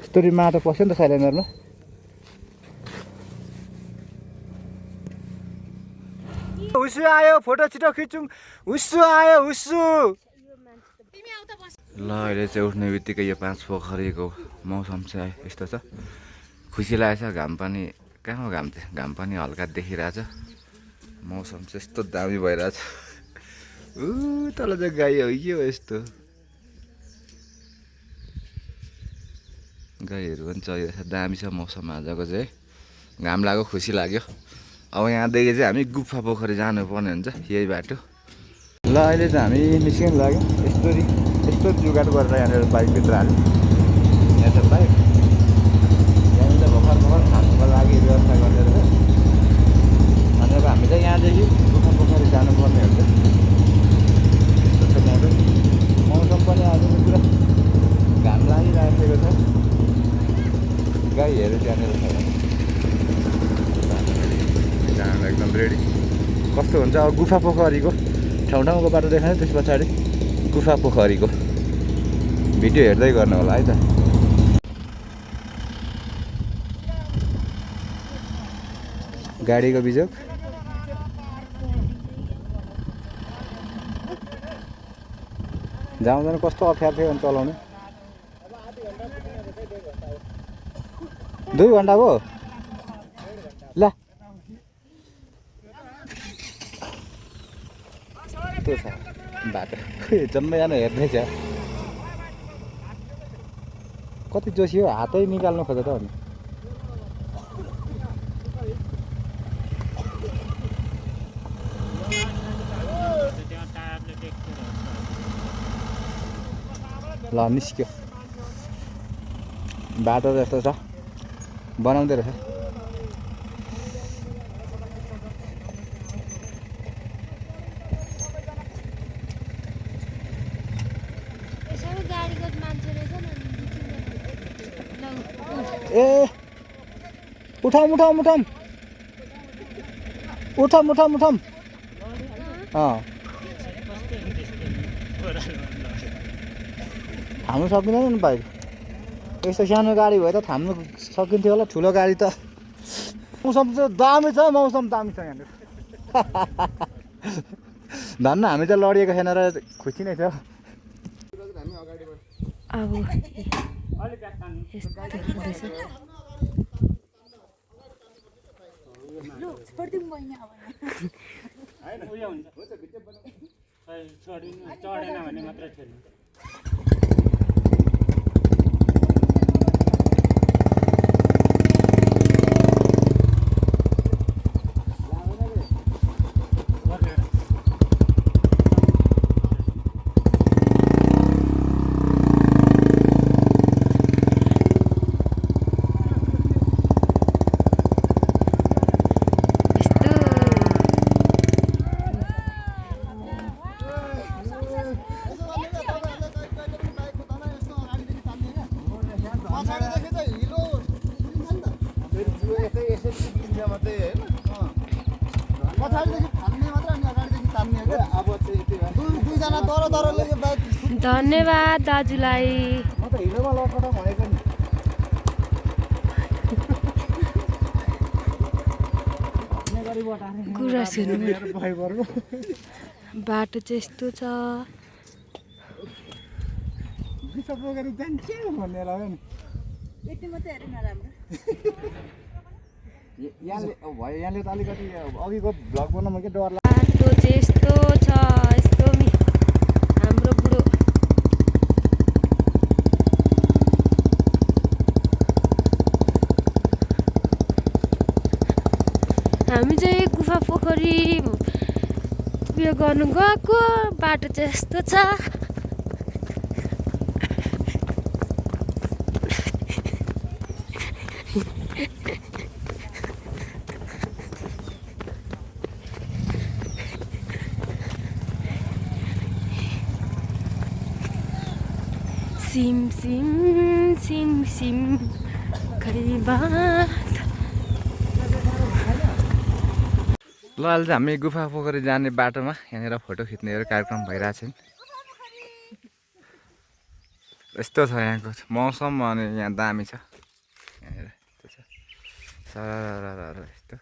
कस्तुरी माटो पस्यो नि त साइलेन्डरमा। हुस्सु आयो, फोटो छिटो खिचौँ। हुस्सु आयो, हुस्सु। ल अहिले चाहिँ उठ्ने बित्तिकै यो 5 पोखरीको मौसम चाहिँ यस्तो छ। खुसी लागेको छ। घाम पनि कहाँ हो, घाम पनि हल्का देखिरहेछ। मौसम चाहिँ यस्तो दामी भइरहेछ। तल चाहिँ गाई हो के हो यस्तो। गाईहरू पनि चलिरहेछ। दामी छ मौसम आजको चाहिँ। घाम लाग्यो, खुसी लाग्यो। अब यहाँदेखि चाहिँ हामी गुफा पोखरी जानुपर्ने हुन्छ यही बाटो। ल अहिले चाहिँ हामी निस्किन लाग्यो। यस्तो जुगाड गरेर यहाँनिर बाइकभित्र हाल्यो। यहाँ चाहिँ बाइक यहाँनिर भर्खर खानुको लागि व्यवस्था गरेर रहेछ। अनि अब हामी चाहिँ यहाँदेखि गुफा पोखरी जानुपर्ने हुन्छ। यस्तो छ मौसम पनि आजको पुरा घाम लागिरहेको छ। गाईहरू त्यहाँनिर छ जान एकदम रेडी। कस्तो हुन्छ अब गुफा पोखरीको ठाउँको बाटो देखायो। त्यस पछाडि गुफा पोखरीको भिडियो हेर्दै गर्नु होला है त। गाडीको बिजोग जाउँदैन कस्तो अप्ठ्यारो थियो अनि चलाउनु। 2 घन्टा भयो ल। त्यो छ बाटो जम्मैजना हेर्दैछ। कति जोसी हो, हातै निकाल्नु खोज त अनि। ल निस्क्यो। बाटो जस्तो छ, बनाउँदै रहेछ। ए उठाम थाम्नु सकिँदैन नि बाइक। यस्तो सानो गाडी भए त थाम्नु सकिन्थ्यो होला। ठुलो गाडी त मौसम चाहिँ दामी छ। मौसम दामी छ यहाँनिर। धन्न हामी त लडिएको छैन र खुसी नै थियो। अब यस्तो हुँदैछ। चढेन भने मात्रै थियो। धन्यवाद दाजुलाई। गुराँसहरू बाटो चाहिँ यस्तो छ। यहाँले त अलिकति अघिको भ्लग बनाउनु के डर लाग्छ। बाटो चाहिँ यस्तो छ। यस्तो हाम्रो बुढो हामी चाहिँ गुफा पोखरी उयो गर्नु गएको। बाटो चाहिँ यस्तो छ। सिम सिम सिम सिम खैबात। ल अहिले चाहिँ हामी गुफा पोखरी जाने बाटोमा यहाँनिर फोटो खिच्नेहरू कार्यक्रम भइरहेछन्। यस्तो छ यहाँको मौसम अनि यहाँ दामी छ यहाँनिर त्यो छ सरर यस्तो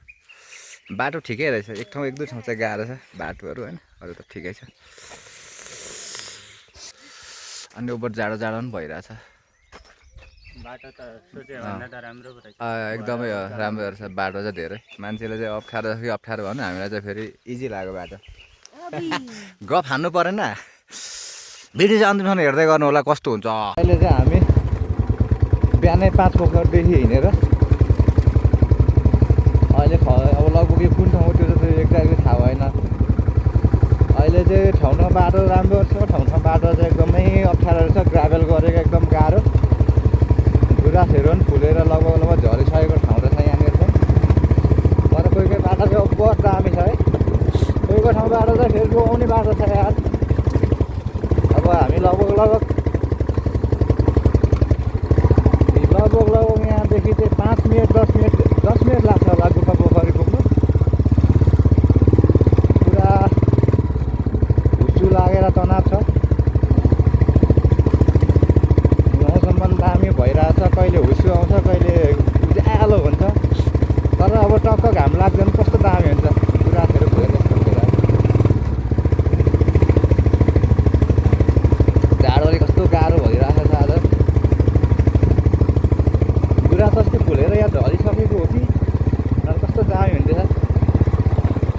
बाटो ठिकै रहेछ एक ठाउँ एक दुई ठाउँ चाहिँ गाह्रो छ बाटोहरू होइन अरू त ठिकै छ अनि उपर जाडो जाडो पनि भइरहेछ बाटो त सोचे भन्दा त राम्रो पो रहेछ एकदमै राम्रो रहेछ बाटो चाहिँ धेरै मान्छेले चाहिँ अप्ठ्यारो कि अप्ठ्यारो भन्नु हामीलाई चाहिँ फेरि इजी लाग्यो बाटो गफ हान्नु परेन भिडियो चाहिँ अन्तिमसम्म हेर्दै गर्नु होला कस्तो हुन्छ अहिले चाहिँ हामी बिहानै 5 पोखरदेखि हिँडेर अहिले अब लगभग यो कुन ठाउँ हो त्यो चाहिँ एक्ज्याक्टली थाहा भएन अहिले चाहिँ ठाउँ ठाउँ बाटो राम्रो छ ठाउँ ठाउँ बाटो चाहिँ एकदमै अप्ठ्यारो रहेछ ग्राभेल गरेको एकदम गाह्रो गुराँसहरू पनि फुलेर लगभग झरिसकेको ठाउँ रहेछ यहाँनिर चाहिँ तर कोही कोही बाटो चाहिँ बहुत दामी छ है कोही कोही ठाउँ बाटो चाहिँ फेरि आउने बाटो छ यार अब हामी लगभग यहाँदेखि चाहिँ 5 मिनट 10 मिनट लाग्छ होला गुफा पोखरी पुग्नु पुरा हुस्सु लागेर तनाव छ मौसम पनि दामी भइरहेछ कहिले हुस्सु आउँछ कहिले उज्यालो हुन्छ तर अब टक्क घाम लाग्दैन कस्तो दामी हुन्छ गुराँसहरू फुलेर जस्तो जाडोले कस्तो गाह्रो भइरहेको छ आज गुराँस अस्ति फुलेर यहाँ झरिसकेको हो कि कस्तो दामी हुन्थ्यो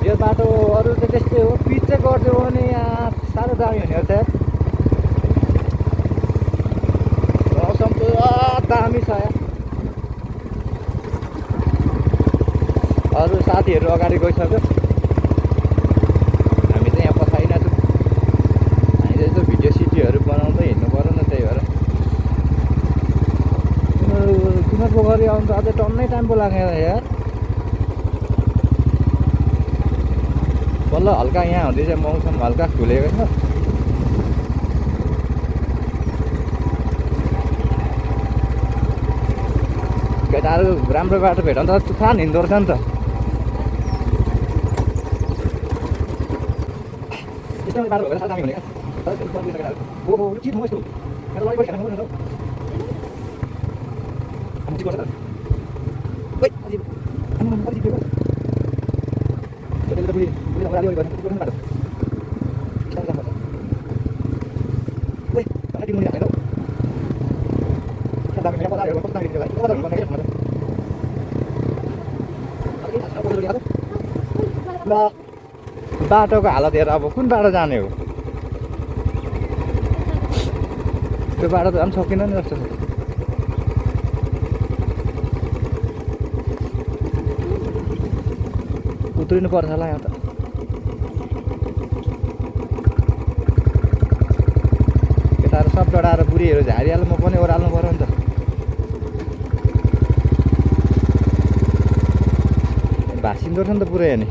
यो बाटो अरू चाहिँ त्यस्तै हो पिच चाहिँ गरिदियो भने यहाँ साह्रो दामी हुने हो मौसम त दामी छ यहाँ अरू साथीहरू अगाडि गइसक्यो हामी चाहिँ यहाँ पछाडि छौँ हामीले यसो भिडियो सिडियोहरू बनाउँदै हिँड्नु पऱ्यो नि त्यही भएर गुफा पोखरी आउनु त अझै टन्नै टाइम पो लाग्यो यार बल्ल हल्का यहाँ हुँदै चाहिँ मौसम हल्का खुलेको छ केटाहरू राम्रो बाटो भेट्यो भने त तुफान हिँड्दो रहेछ नि त यस्तो बाटो भएर साह्रो दामी हुने क्या के ठाउँ यस्तो बाटोको हालत हेर अब कुन बाटो जाने हो त्यो बाटो त झन् सकिँदैन नि जस्तो छ उत्रिनु पर्छ होला यहाँ त केटाहरू सब डढाएर बुढीहरू झारिहाल्नु म पनि ओह्राल्नु पऱ्यो नि त भाँसिँदो रहेछ नि त पुरै अनि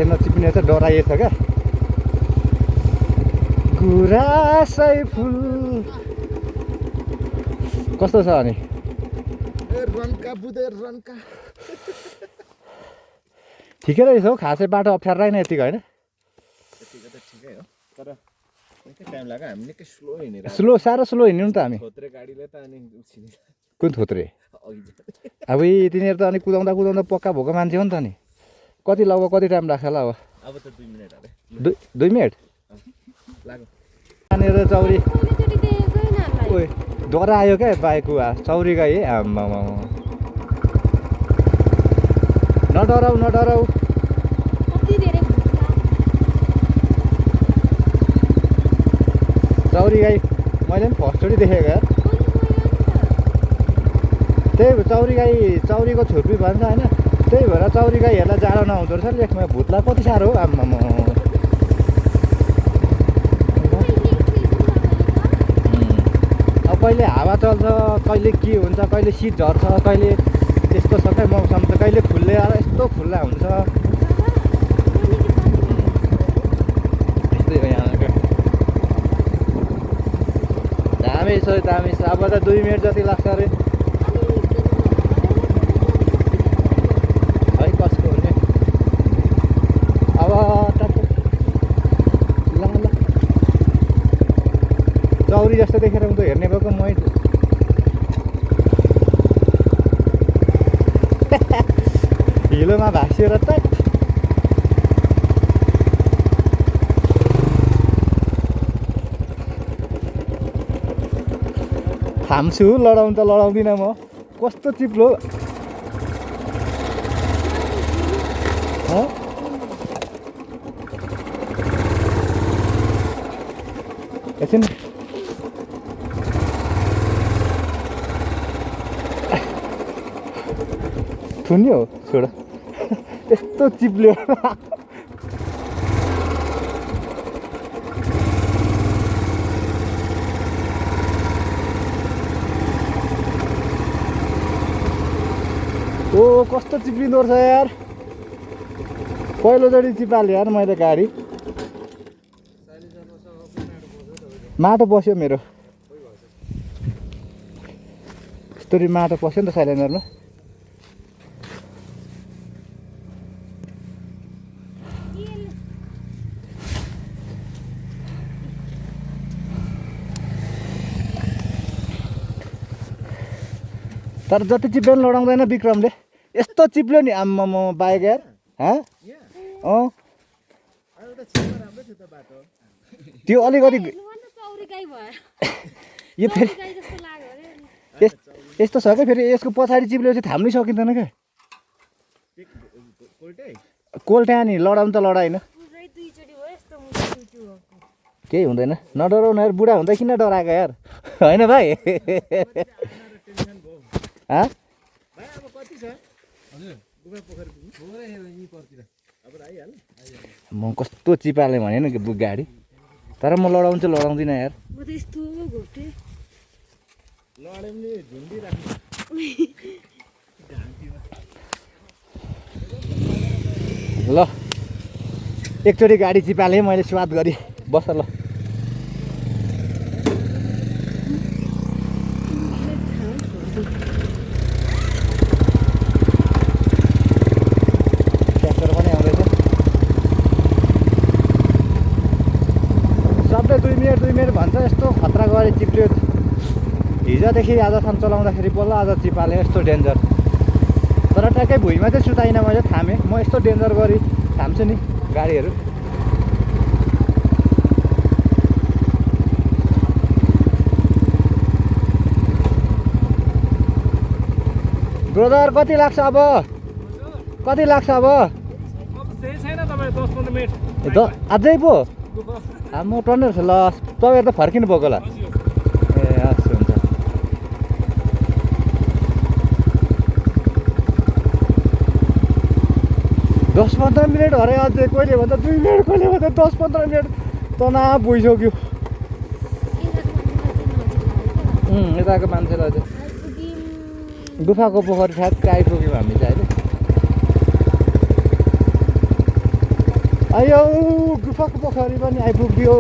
नचिप्ने चाहिँ डराइएछ क्या गुराँसै फुल कस्तो छ अनि ठिकै रहेछ हौ खासै बाटो अप्ठ्यारो रहेन यतिको होइन स्लो साह्रो स्लो हिँड्यौँ नि त हामी कुन थोत्रे अब तिनीहरू त अनि कुदाउँदा कुदाउँदा पक्का भएको मान्छे हो नि त नि कति लगभग कति टाइम लाग्छ होला अब त 2 मिनट अरे 2 मिनट लाग्यो यहाँनिर चौरी ओए डरा आयो क्या बाइक चौरी गए आम्मामा नडराउ नडराउ चौरी गाई मैले पनि फर्स्टचोटि देखेको यार त्यही चौरी गाई चौरीको छुर्पी भन्छ होइन त्यही भएर चौरी गाईहरूलाई जाडो नहुँदो रहेछ लेखमा भुत्ला कति साह्रो हो आम्मामा अब कहिले हावा चल्छ, कहिले के हुन्छ, कहिले शीत झर्छ, कहिले त्यस्तो छ क्या मौसम त, कहिले खुल्ले आएर यस्तो खुल्ला हुन्छ। त्यस्तै हो यहाँ क्या। दामी छ दामी छ। अब त 2 मिनट जति लाग्छ अरे। है कसको हुने अब टक्क ल ल चौरी जस्तो देखेर उनीहरू हेर्ने भएको मै हिलोमा भाँसिएर त थाम्छु। लडाउनु त लडाउँदिनँ म, कस्तो चिप्लो एकछिन थुन्यो हो छोड यस्तो चिप्ल्यो। ओ कस्तो चिप्लिँदो रहेछ यार, पहिलोचोटि चिपाले यार मैले गाडी। माटो पस्यो मेरो, यस्तरी माटो पस्यो नि त साइलेन्डरमा। तर जति चिप्ल्यो पनि लडाउँदैन विक्रमले, यस्तो चिप्ल्यो नि आम्मामा बाइक यार। त्यो अलिकति यो फेरि यस्तो छ क्या, फेरि यसको पछाडि चिप्लेपछि थाम्नै सकिँदैन क्या। कोल्ट्या नि लडाउनु त लडाइन, केही हुँदैन नडराउनु यार। बुढा हुँदा किन डराएको यार, होइन भाइ? म कस्तो चिपाले भने नि गाडी, तर म लडाउनु चाहिँ लडाउँदिनँ यार। ल एकचोटि गाडी चिपाले मैले स्वाद गरेँ, बस ल। ट्र्याक्टर पनि आउँदैछ। सबै 2 मिनट भन्छ, यस्तो खतरा गरी चिप्ल्यो। हिजोदेखि आजसम्म चलाउँदाखेरि बल्ल आज चिपाले, यस्तो डेन्जर। तर ट्याक्कै भुइँमा चाहिँ सुताइनँ मैले, थामेँ। म यस्तो डेन्जर गरी थाम्छु नि गाडीहरू। ब्रदर कति लाग्छ अब? कति लाग्छ अब? अझै पो म टन्ने रहेछ। ल तपाईँहरू त फर्किनु भएको होला। ए हस् हुन्छ। 10-15 मिनट अरे, अझै कहिले भन्दा 2 मिनट, कहिले भन्दा 10-15 मिनट तनाव भइसक्यो। यताको मान्छेलाई चाहिँ गुफाको पोखरी ठ्याक्कै आइपुग्यौँ हामी चाहिँ अहिले। आयो गुफाको पोखरी पनि आइपुग्यो।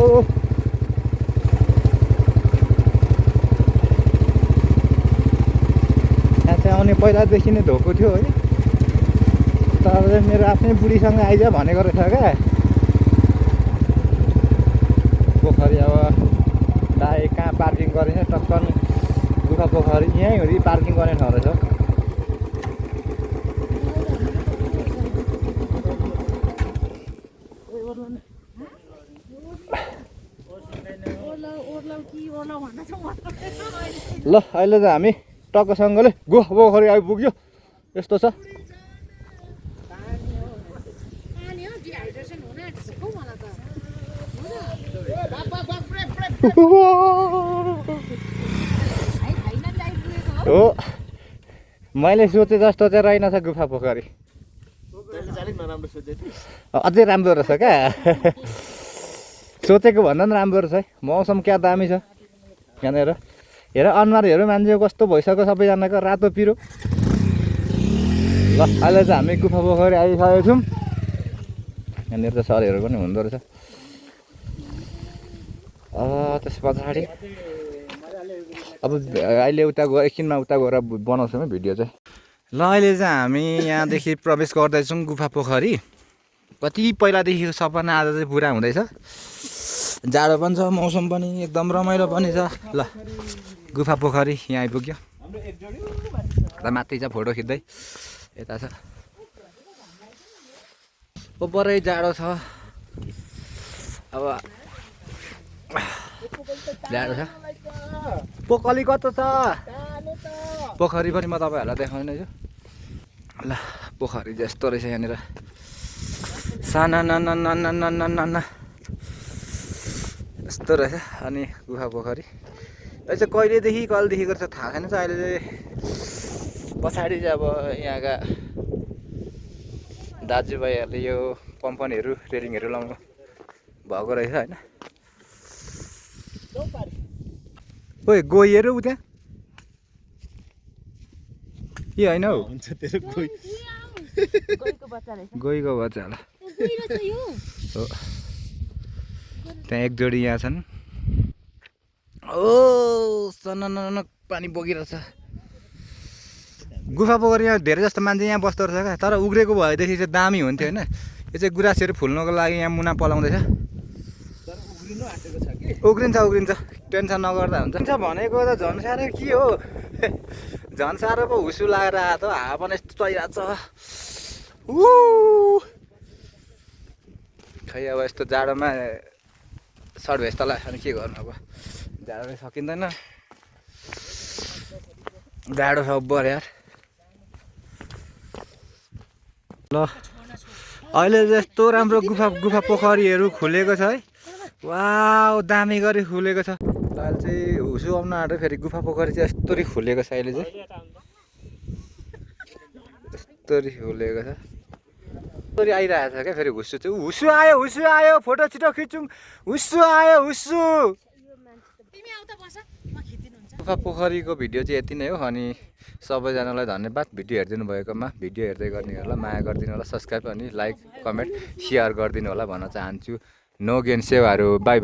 यहाँ चाहिँ आउने पहिलादेखि नै धोको थियो है, तर मेरो आफ्नै बुढीसँग आइज भनेको रहेछ क्या पोखरी। अब दाइ कहाँ पार्किङ गरिन्छ, टक्क गुफा पोखरी यहीँ हो, पार्किङ गर्ने ठाउँ रहेछ। ल अहिले त हामी टक्कसँगले गुफा पोखरी आइपुग्यो। यस्तो छ। हो मैले सोचे जस्तो चाहिँ रहेनछ गुफा पोखरी, अझै राम्रो रहेछ क्या। सोचेको भन्दा पनि राम्रो रहेछ है। मौसम क्या दामी छ यहाँनिर, हेर अनुहार हेर मान्छे कस्तो भइसक्यो सबैजनाको रातो पिरो। ल अहिले चाहिँ हामी गुफा पोखरी आइसकेको छौँ। यहाँनिर त सरहरू पनि हुँदो रहेछ। त्यस पछाडि अब अहिले उता गयो एकछिनमा उता गएर बनाउँछौँ है भिडियो चाहिँ। ल अहिले चाहिँ हामी यहाँदेखि प्रवेश गर्दैछौँ गुफा पोखरी। कति पहिलादेखिको सपना आज चाहिँ पुरा हुँदैछ। जाडो पनि छ, मौसम पनि एकदम रमाइलो पनि छ। ल गुफा पोखरी यहाँ आइपुग्यो। र माथि छ फोटो खिच्दै यता छ। ओपरै जाडो छ, अब जाडो छ। पोखरी कस्तो छ? पोखरी पनि म तपाईँहरूलाई देखाउने छु। ल पोखरी जस्तो रहेछ यहाँनिर, साना नाना नाना नाना नाना यस्तो रहेछ। अनि गुफा पोखरी यो चाहिँ कहिलेदेखिको रहेछ थाहा छैन। अहिले चाहिँ पछाडि चाहिँ अब यहाँका दाजुभाइहरूले यो कम्पनीहरू रेलिङहरू लाउनु भएको रहेछ होइन। ओइ गइहरू उ त्यहाँ के होइन हौ, गइको बच्चा होला हो। त्यहाँ एक जोडी यहाँ छन्। ओ सनन पानी बगिरहेछ। गुफा पोखरी यहाँ धेरै जस्तो मान्छे यहाँ बस्दो रहेछ क्या। तर उग्रेको भएदेखि चाहिँ दामी हुन्थ्यो होइन। यो चाहिँ गुराँसहरू फुल्नको लागि यहाँ मुना पलाउँदैछ। उग्रिन्छ टेन्सन नगर्दा हुन्छ भनेको त झन् साह्रो के हो। झन् साह्रो पो हुसु लागेर आएको त। हावा पनि यस्तो चलिरहेको छ। खै अब यस्तो जाडोमा सर्ट भेस्ट लाग्छ अनि के गर्नु। अब जाडोले सकिँदैन, जाडो छ बर यार। ल अहिले यस्तो राम्रो गुफा पोखरीहरू खुलेको छ है। वाउ दामी गरी खुलेको छ। अहिले चाहिँ हुसु आउनु आँट्यो। फेरि गुफा पोखरी चाहिँ यस्तरी खुलेको छ। अहिले चाहिँ यस्तरी खुलेको छ। यस्तरी आइरहेको छ क्या। फेरि हुसु चाहिँ हुसु आयो फोटो छिटो खिचौँ। हुसु आयो हुसु। गुफा पोखरीको भिडियो चाहिँ यति नै हो। अनि सबैजनालाई धन्यवाद भिडियो हेरिदिनु भएकोमा। भिडियो हेर्दै गरिदिनु होला, माया गरिदिनु होला, सब्सक्राइब अनि लाइक कमेन्ट सेयर गरिदिनु होला भन्न चाहन्छु। नो गेन सेवाहरू बाई बाई।